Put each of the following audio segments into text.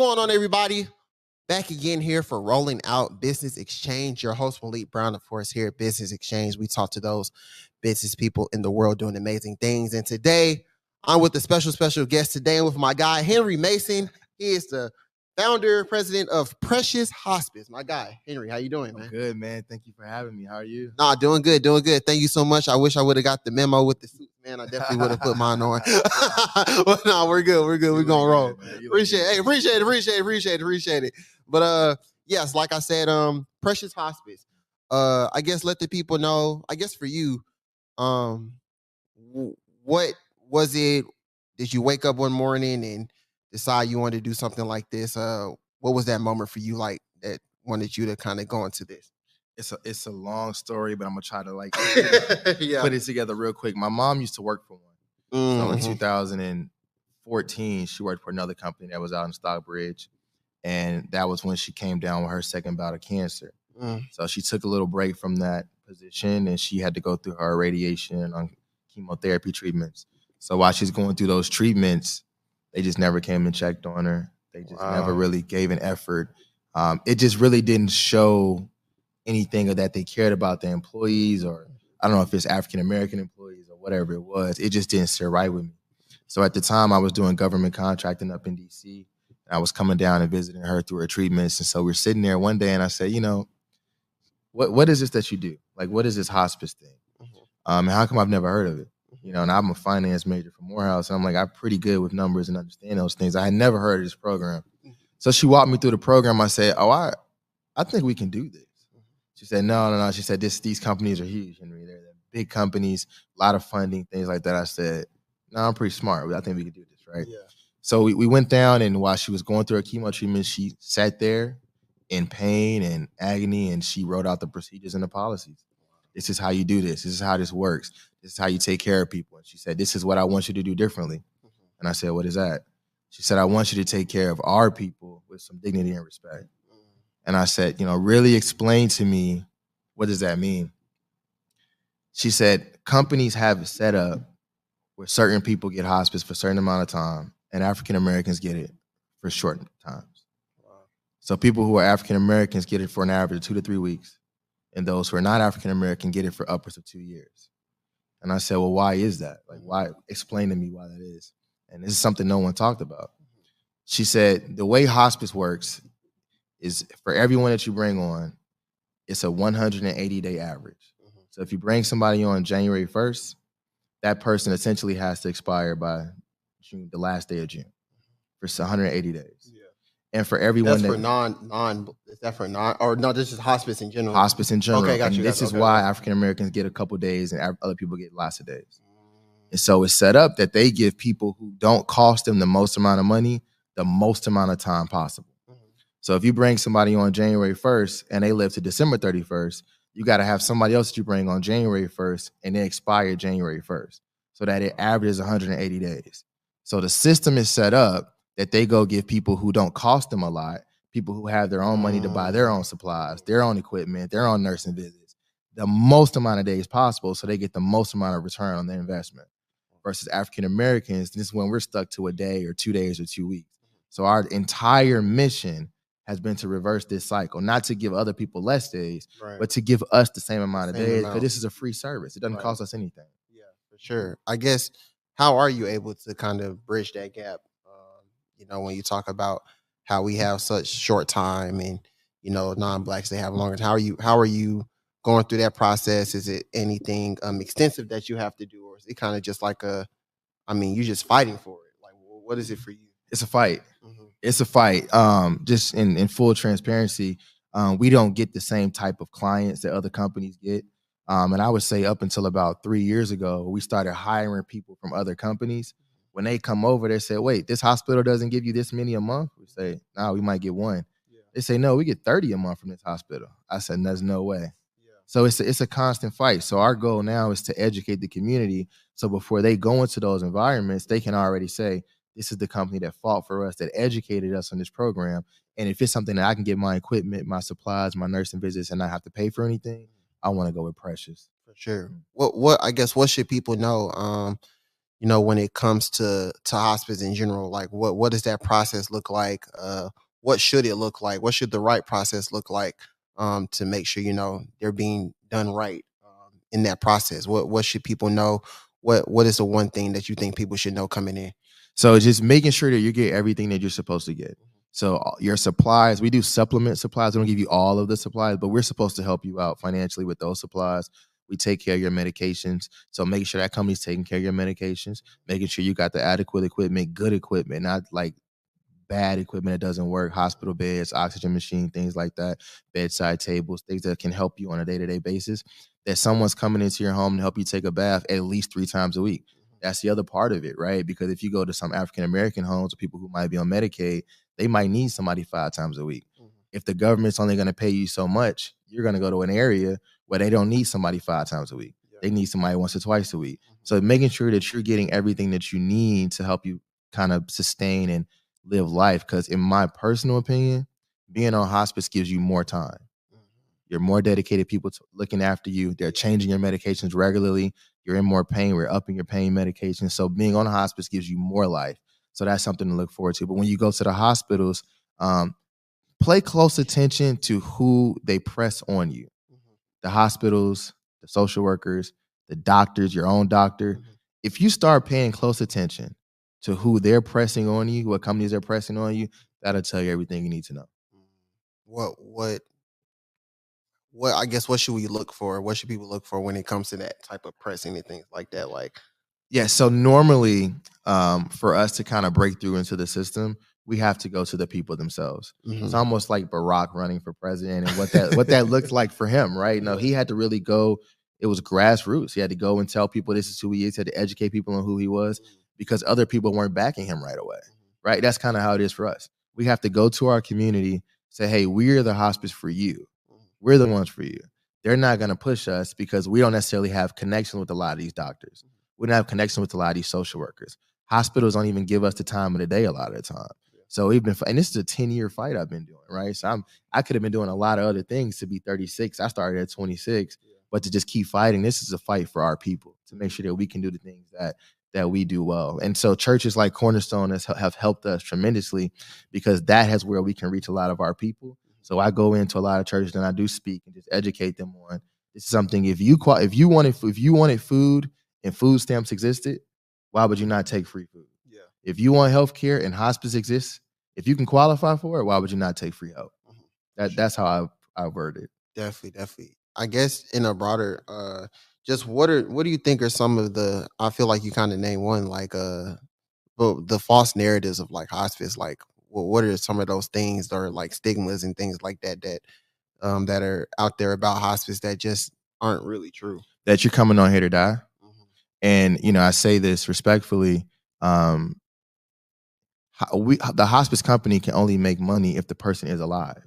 going on, everybody? Back again here for Rolling Out Business Exchange. Your host, Malik Brown, of course, here at Business Exchange. We talk to those business people in the world doing amazing things. And today, I'm with a special guest today. I'm with my guy, Henry Mason. He is the founder, president of Precious Hospice. My guy, Henry, how you doing, man? I'm good, man. Thank you for having me. How are you? Nah, doing good. Thank you so much. I wish I would have got the memo with the suit, man. I definitely would have put mine on. But no, we're good. We're gonna roll. Appreciate it. But yes, like I said, Precious Hospice. I guess let the people know. I guess for you, what was it? Did you wake up one morning and decide you wanted to do something like this? What was that moment for you, like that wanted you to kind of go into this? It's a long story, but I'm gonna try to Yeah. put it together real quick. My mom used to work for one. So in 2014, she worked for another company that was out in Stockbridge, and that was when she came down with her second bout of cancer. So she took a little break from that position, and she had to go through her radiation on chemotherapy treatments. So while she's going through those treatments, they just never came and checked on her. They just never really gave an effort. It just really didn't show anything of that they cared about the employees, or I don't know if it's African-American employees or whatever it was. It just didn't sit right with me. So at the time I was doing government contracting up in DC, and I was coming down and visiting her through her treatments. And so we're sitting there one day and I said, what is this that you do? Like, what is this hospice thing? And how come I've never heard of it? And I'm a finance major from Morehouse, and I'm like, I'm pretty good with numbers and understand those things. I had never heard of this program. So she walked me through the program. I said, I think we can do this. She said, no. She said, these companies are huge, Henry. They're big companies, a lot of funding, things like that. I said, no, I'm pretty smart. I think we can do this, right? Yeah. So we went down, and while she was going through her chemo treatment, she sat there in pain and agony, and she wrote out the procedures and the policies. This is how you do this. This is how this works. This is how you take care of people. And she said, this is what I want you to do differently. And I said, what is that? She said, I want you to take care of our people with some dignity and respect. And I said, really explain to me, what does that mean? She said, companies have it set up where certain people get hospice for a certain amount of time, and African Americans get it for short times. Wow. So people who are African Americans get it for an average of 2 to 3 weeks, and those who are not African American get it for upwards of 2 years. And I said, well, why is that? Like, why? Explain to me why that is. And this is something no one talked about. She said, the way hospice works is for everyone that you bring on, it's a 180-day average. So if you bring somebody on January 1st, that person essentially has to expire by June, the last day of June, for 180 days. Yeah. And for everyone is that for non, or no, this is hospice in general? Hospice in general. Okay, got you. And this is why African Americans get a couple days and other people get lots of days. And so it's set up that they give people who don't cost them the most amount of money, the most amount of time possible. So if you bring somebody on January 1st and they live to December 31st, you got to have somebody else that you bring on January 1st and they expire January 1st, so that it averages 180 days. So the system is set up that they go give people who don't cost them a lot, people who have their own money to buy their own supplies, their own equipment, their own nursing visits, the most amount of days possible, so they get the most amount of return on their investment. Versus African Americans, this is when we're stuck to a day or 2 days or 2 weeks. So our entire mission has been to reverse this cycle, not to give other people less days, but to give us the same amount of days, because this is a free service. It doesn't cost us anything. Yeah, for sure. I guess, how are you able to kind of bridge that gap? When you talk about how we have such short time and, non-Blacks, they have longer. How are you going through that process? Is it anything extensive that you have to do, or is it kind of just like you're just fighting for it? Like, what is it for you? It's a fight. It's a fight. Just in full transparency, we don't get the same type of clients that other companies get. And I would say up until about 3 years ago, we started hiring people from other companies. When they come over, they say, wait, this hospital doesn't give you this many a month? We say, no, we might get one. Yeah. They say, no, we get 30 a month from this hospital. I said, there's no way. Yeah. So it's a constant fight. So our goal now is to educate the community, so before they go into those environments, they can already say, this is the company that fought for us, that educated us on this program. And if it's something that I can get my equipment, my supplies, my nursing visits, and not have to pay for anything, I want to go with Precious. For sure. What I guess, what should people know? you know, when it comes to hospice in general? Like, what does that process look like? What should it look like? What should the right process look like, to make sure, you know, they're being done right, in that process? What should people know? What is the one thing that you think people should know coming in? So just making sure that you get everything that you're supposed to get. So your supplies, we do supplement supplies. We don't give you all of the supplies, but we're supposed to help you out financially with those supplies. We take care of your medications. So making sure that company's taking care of your medications, making sure you got the adequate equipment, good equipment, not like bad equipment that doesn't work, hospital beds, oxygen machine, things like that, bedside tables, things that can help you on a day-to-day basis. That someone's coming into your home to help you take a bath at least 3 times a week. That's the other part of it, right? Because if you go to some African American homes or people who might be on Medicaid, they might need somebody 5 times a week. If the government's only going to pay you so much, you're going to go to an area where they don't need somebody 5 times a week. They need somebody once or twice a week. So making sure that you're getting everything that you need to help you kind of sustain and live life. Because in my personal opinion, being on hospice gives you more time. You're more dedicated people looking after you. They're changing your medications regularly. You're in more pain. We're upping your pain medication. So being on a hospice gives you more life. So that's something to look forward to. But when you go to the hospitals, pay close attention to who they press on you. The hospitals, the social workers, the doctors, your own doctor. If you start paying close attention to who they're pressing on you, what companies they're pressing on you, that'll tell you everything you need to know. What I guess what should we look for? What should people look for when it comes to that type of pressing and things like that? Like, yeah, so normally, for us to kind of break through into the system, we have to go to the people themselves. It's almost like Barack running for president and what that looked like for him, right? No, he had to really go. It was grassroots. He had to go and tell people this is who he is. He had to educate people on who he was because other people weren't backing him right away, right? That's kind of how it is for us. We have to go to our community, say, hey, we're the hospice for you. We're the ones for you. They're not going to push us because we don't necessarily have connection with a lot of these doctors. We don't have connection with a lot of these social workers. Hospitals don't even give us the time of the day a lot of the time. So we've been, and this is a 10-year fight I've been doing, right? So I could have been doing a lot of other things to be 36. I started at 26, but to just keep fighting, this is a fight for our people to make sure that we can do the things that we do well. And so churches like Cornerstone have helped us tremendously because that has where we can reach a lot of our people. So I go into a lot of churches and I do speak and just educate them on this is something. If you wanted food and food stamps existed, why would you not take free food? Yeah. If you want healthcare and hospice exists, if you can qualify for it, why would you not take free help? That's how I word it. Definitely. I guess in a broader, just what do you think are some of the? I feel like you kind of named one, like the false narratives of like hospice. Like, what are some of those things that are like stigmas and things like that are out there about hospice that just aren't really true? That you're coming on here to die. And, I say this respectfully, the hospice company can only make money if the person is alive.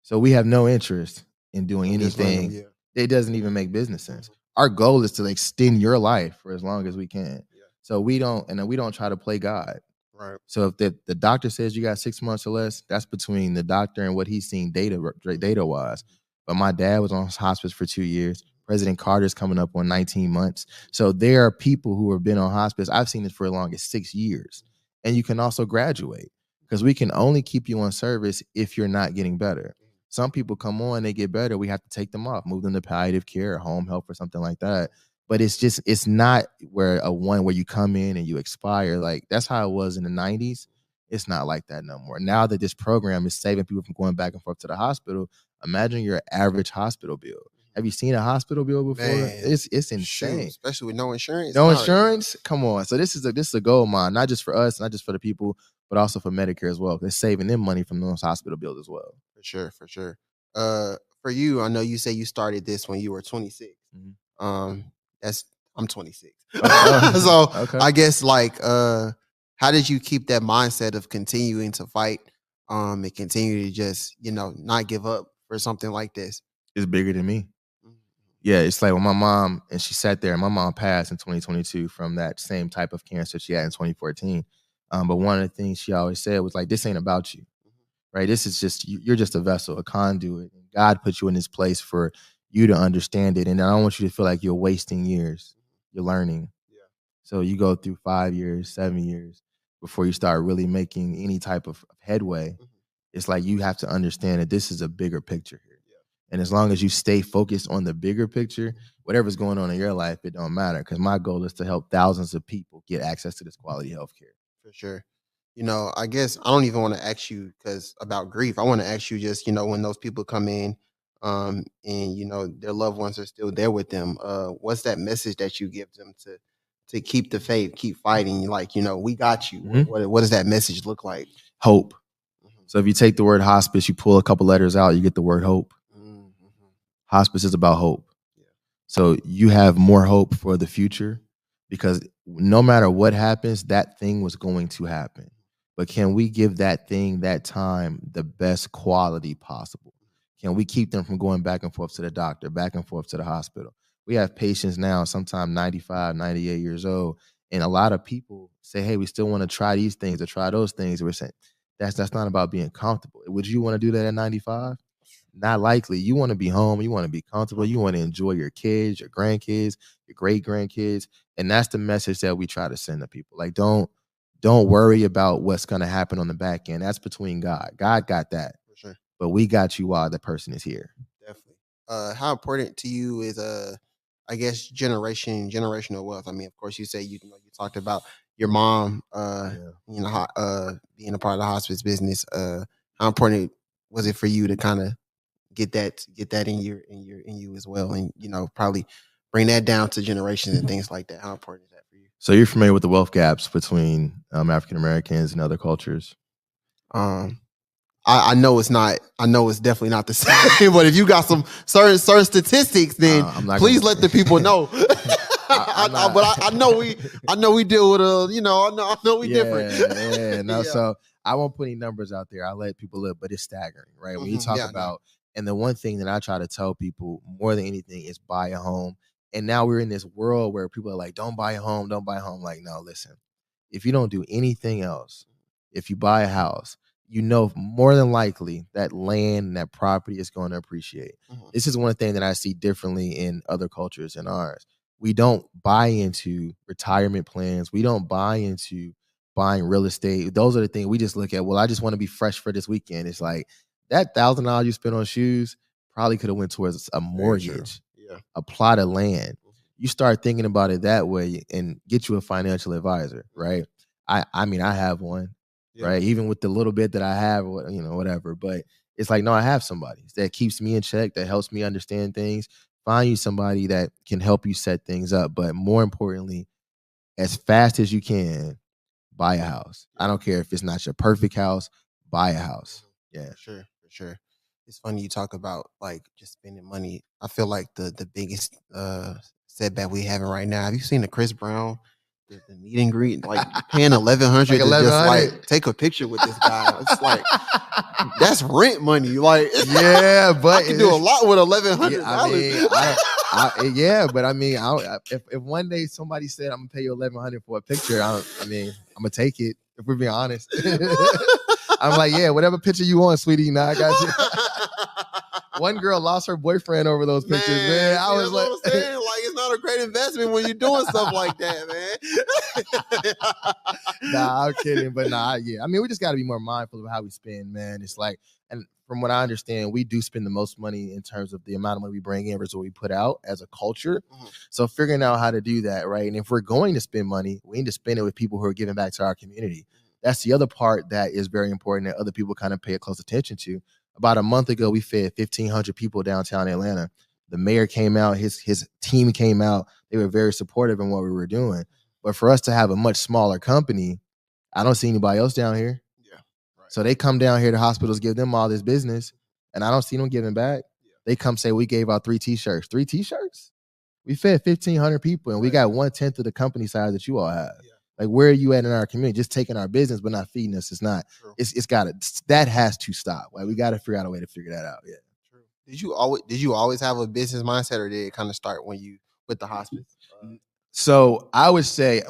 So we have no interest in doing anything. It doesn't even make business sense. Our goal is to extend your life for as long as we can. So we don't try to play God. Right. So if the doctor says you got 6 months or less, that's between the doctor and what he's seen data wise. But my dad was on hospice for 2 years. President Carter's coming up on 19 months. So there are people who have been on hospice. I've seen this for as long as 6 years. And you can also graduate because we can only keep you on service if you're not getting better. Some people come on, they get better. We have to take them off, move them to palliative care or home health or something like that. But it's not where you come in and you expire. Like that's how it was in the 90s. It's not like that no more. Now that this program is saving people from going back and forth to the hospital, imagine your average hospital bill. Have you seen a hospital bill before? Man, it's insane. Shoot, especially with no insurance. No insurance? Come on. So this is a goal of mine, not just for us, not just for the people, but also for Medicare as well. They're saving them money from those hospital bills as well. For sure. For you, I know you say you started this when you were 26. I'm 26. So okay. I guess like how did you keep that mindset of continuing to fight and continue to just, not give up for something like this? It's bigger than me. Yeah, it's like when my mom, and she sat there, and my mom passed in 2022 from that same type of cancer she had in 2014. But one of the things she always said was like, this ain't about you, right? This is just, you're just a vessel, a conduit. And God put you in this place for you to understand it. And I don't want you to feel like you're wasting years. You're learning. So you go through 5 years, 7 years before you start really making any type of headway. It's like you have to understand that this is a bigger picture here. And as long as you stay focused on the bigger picture, whatever's going on in your life, it don't matter. Because my goal is to help thousands of people get access to this quality health care. For sure. I guess I don't even want to ask you because about grief. I want to ask you just, when those people come in, and their loved ones are still there with them. What's that message that you give them to keep the faith, keep fighting? Like, we got you. What does that message look like? Hope. So if you take the word hospice, you pull a couple letters out, you get the word hope. Hospice is about hope. So you have more hope for the future because no matter what happens, that thing was going to happen. But can we give that thing, that time, the best quality possible? Can we keep them from going back and forth to the doctor, back and forth to the hospital? We have patients now, sometimes 95, 98 years old. And a lot of people say, hey, we still want to try these things or try those things. We're saying, that's not about being comfortable. Would you want to do that at 95? Not likely. You want to be home. You want to be comfortable. You want to enjoy your kids, your grandkids, your great grandkids. And that's the message that we try to send to people. Like, don't worry about what's going to happen on the back end. That's between God. God got that. For sure. But we got you while the person is here. Definitely. How important to you is I guess generational wealth? I mean, of course, you say you talked about your mom, being a part of the hospice business. How important was it for you to kind of get that in you as well, and probably bring that down to generations and things like that? How important is that for you? So you're familiar with the wealth gaps between African Americans and other cultures? I know it's not. I know it's definitely not the same. But if you got some certain statistics, then please let the people know. I know we deal with I know we different. Yeah. No, so I won't put any numbers out there. I'll let people live, but it's staggering, right? When you talk about, and the one thing that I try to tell people more than anything is buy a home. And now we're in this world where people are like, don't buy a home, don't buy a home. Like, no, listen, if you don't do anything else, if you buy a house, more than likely that land and that property is going to appreciate. This is one thing that I see differently in other cultures than ours. We don't buy into retirement plans. We don't buy into buying real estate. Those are the things we just look at. Well, I just want to be fresh for this weekend. It's like that $1,000 you spent on shoes probably could have went towards a mortgage, a plot of land. You start thinking about it that way and get you a financial advisor, right? I mean, I have one. Right. Even with the little bit that I have, whatever. But it's like, no, I have somebody that keeps me in check, that helps me understand things. Find you somebody that can help you set things up. But more importantly, as fast as you can, buy a house. I don't care if it's not your perfect house, buy a house. Yeah. For sure. It's funny you talk about like just spending money. I feel like the biggest setback we having right now. Have you seen the Chris Brown? The meet and greet, like paying $1,100 to just like take a picture with this guy. It's like that's rent money. Like, yeah, but I can do a lot with $1,100. But I mean, if one day somebody said I'm gonna pay you $1,100 for a picture, I'm gonna take it. If we're being honest, I'm like, yeah, whatever picture you want, sweetie. Now I got you. One girl lost her boyfriend over those pictures, man. I was like, what I'm saying? Like, it's not a great investment when you're doing stuff like that, man. Nah, I'm kidding, but nah, yeah. I mean, we just got to be more mindful of how we spend, man. It's like, and from what I understand, we do spend the most money in terms of the amount of money we bring in versus what we put out as a culture. So figuring out how to do that, right? And if we're going to spend money, we need to spend it with people who are giving back to our community. That's the other part that is very important that other people kind of pay close attention to. About a month ago, we fed 1,500 people downtown Atlanta. The mayor came out, his team came out. They were very supportive in what we were doing. But for us to have a much smaller company, I don't see anybody else down here. Yeah. Right. So they come down here, the hospitals give them all this business, and I don't see them giving back. Yeah. They come say, we gave out 3 T-shirts. 3 T-shirts? We fed 1,500 people, and we got 1/10 of the company size that you all have. Yeah. Like, where are you at in our community? Just taking our business, but not feeding us. It's not. True. It's got to. That has to stop. Like, we got to figure out a way to figure that out. Yeah. True. Did you always have a business mindset, or did it kind of start when you with the hospice? So I would say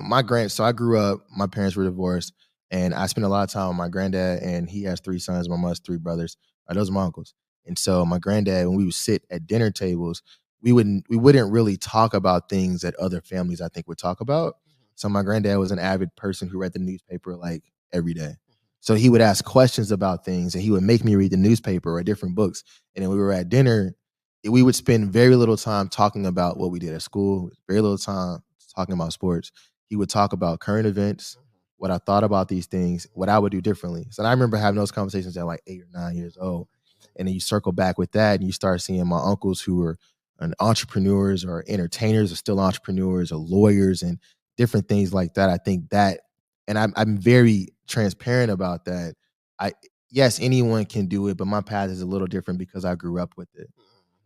So I grew up. My parents were divorced, and I spent a lot of time with my granddad. And he has 3 sons. My mother's 3 brothers. Those are my uncles. And so my granddad, when we would sit at dinner tables, we wouldn't really talk about things that other families I think would talk about. So my granddad was an avid person who read the newspaper like every day. So he would ask questions about things, and he would make me read the newspaper or different books. And then we were at dinner, we would spend very little time talking about what we did at school, very little time talking about sports. He would talk about current events, what I thought about these things, what I would do differently. So I remember having those conversations at like 8 or 9 years old. And then you circle back with that and you start seeing my uncles who were entrepreneurs or entertainers or still entrepreneurs or lawyers and different things like that. I think that, and I'm very transparent about that. Yes, anyone can do it, but my path is a little different because I grew up with it.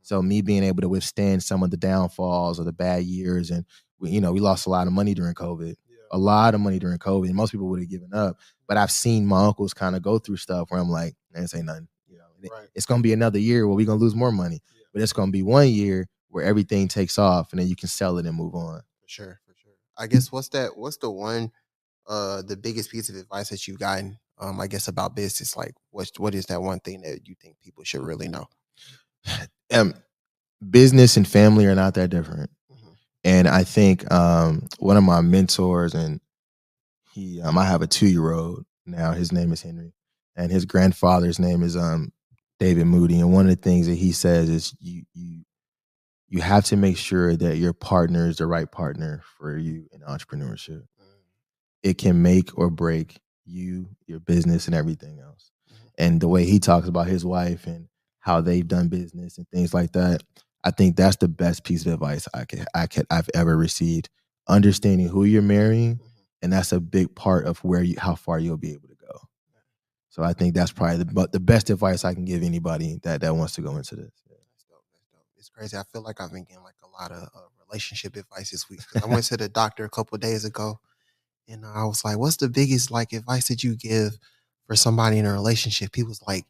So me being able to withstand some of the downfalls or the bad years, and we lost a lot of money during COVID, a lot of money during COVID, and most people would have given up. But I've seen my uncles kind of go through stuff where I'm like, I didn't say nothing. Right. It's going to be another year where we're going to lose more money, but it's going to be 1 year where everything takes off and then you can sell it and move on. For sure. I guess what's the one, the biggest piece of advice that you've gotten, I guess, about business? Like what is that one thing that you think people should really know? Business and family are not that different. Mm-hmm. And I think one of my mentors, and I have a 2-year-old now, his name is Henry, and his grandfather's name is David Moody. And one of the things that he says is you have to make sure that your partner is the right partner for you in entrepreneurship. It can make or break you, your business, and everything else. And the way he talks about his wife and how they've done business and things like that, I think that's the best piece of advice I've ever received. Understanding who you're marrying, and that's a big part of how far you'll be able to go. So I think that's probably the best advice I can give anybody that wants to go into this. That's dope. It's crazy. I feel like I've been getting like a lot of relationship advice this week. I went to the doctor a couple of days ago, and I was like, "What's the biggest like advice that you give for somebody in a relationship?" He was like,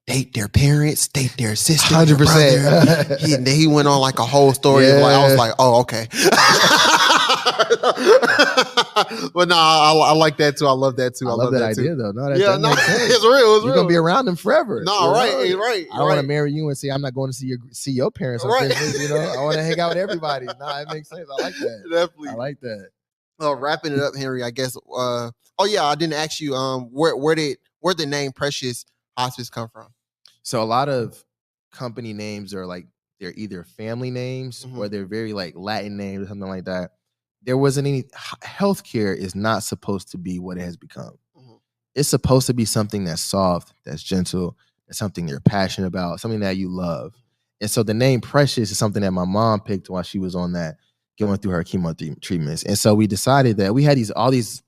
"Date their parents, date their sister, 100%." He went on like a whole story. Yeah. I was like, "Oh, okay." But no, I like that too. I love that too. I love that idea though. No, it's real. You're gonna be around them forever. No, right. I don't want to marry you and say I'm not going to see your parents. Right. I want to hang out with everybody. No, it makes sense. I like that. Definitely. I like that. Well, wrapping it up, Henry, I guess. I didn't ask you. Where the name Precious Hospice come from? So a lot of company names are like they're either family names or they're very like Latin names or something like that. There wasn't any healthcare is not supposed to be what it has become. It's supposed to be something that's soft, that's gentle, that's something you're passionate about, something that you love. And so the name Precious is something that my mom picked while she was on that, going through her chemo treatments. And so we decided that we had all these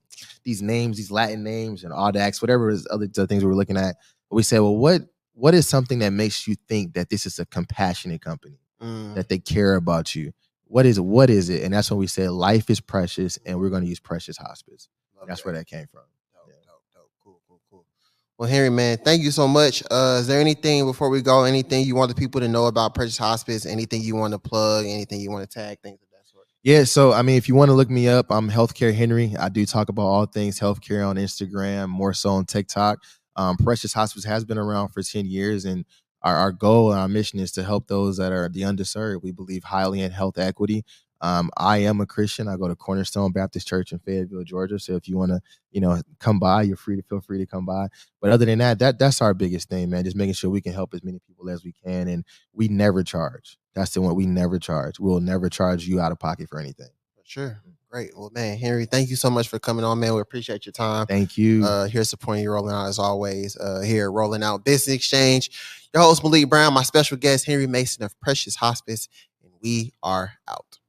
names, these Latin names and Audax, whatever is other things we were looking at. But we said, well, what is something that makes you think that this is a compassionate company, that they care about you? What is it? And that's when we said life is precious, and we're going to use Precious Hospice. That's where that came from. Dope. Cool. Well, Henry, man, thank you so much. Is there anything before we go, anything you want the people to know about Precious Hospice, anything you want to plug, anything you want to tag, things of that sort? Yeah, so, I mean, if you want to look me up, I'm Healthcare Henry. I do talk about all things healthcare on Instagram, more so on TikTok. Precious Hospice has been around for 10 years, and our goal and our mission is to help those that are the underserved. We believe highly in health equity. I am a Christian. I go to Cornerstone Baptist Church in Fayetteville, Georgia. So if you want to, come by, feel free to come by. But other than that's our biggest thing, man. Just making sure we can help as many people as we can. And we never charge. That's the one we never charge. We'll never charge you out of pocket for anything. Sure. Great. Well, man, Henry, thank you so much for coming on, man. We appreciate your time. Thank you. Here supporting you, Rolling Out, as always. Here, Rolling Out Business Exchange. Your host, Malik Brown, my special guest, Henry Mason of Precious Hospice, and we are out.